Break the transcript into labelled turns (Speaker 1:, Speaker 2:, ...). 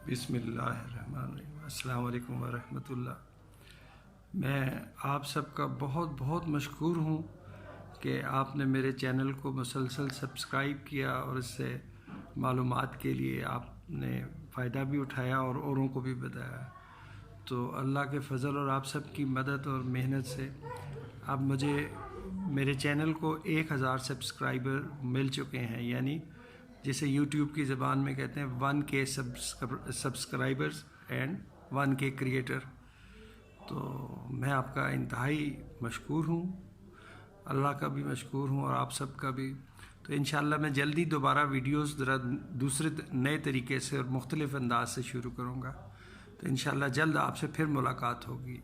Speaker 1: بسم اللہ الرحمن الرحیم۔ السلام علیکم ورحمۃ اللہ۔ میں آپ سب کا بہت بہت مشکور ہوں کہ آپ نے میرے چینل کو مسلسل سبسکرائب کیا اور اس سے معلومات کے لیے آپ نے فائدہ بھی اٹھایا اور اوروں کو بھی بتایا۔ تو اللہ کے فضل اور آپ سب کی مدد اور محنت سے اب مجھے میرے چینل کو 1000 سبسکرائبر مل چکے ہیں، یعنی جسے یوٹیوب کی زبان میں کہتے ہیں 1K subscribers and 1K creator. تو میں آپ کا انتہائی مشکور ہوں، اللہ کا بھی مشکور ہوں اور آپ سب کا بھی۔ تو انشاءاللہ میں جلدی دوبارہ ویڈیوز ذرا دوسرے نئے طریقے سے اور مختلف انداز سے شروع کروں گا۔ تو انشاءاللہ جلد آپ سے پھر ملاقات ہوگی۔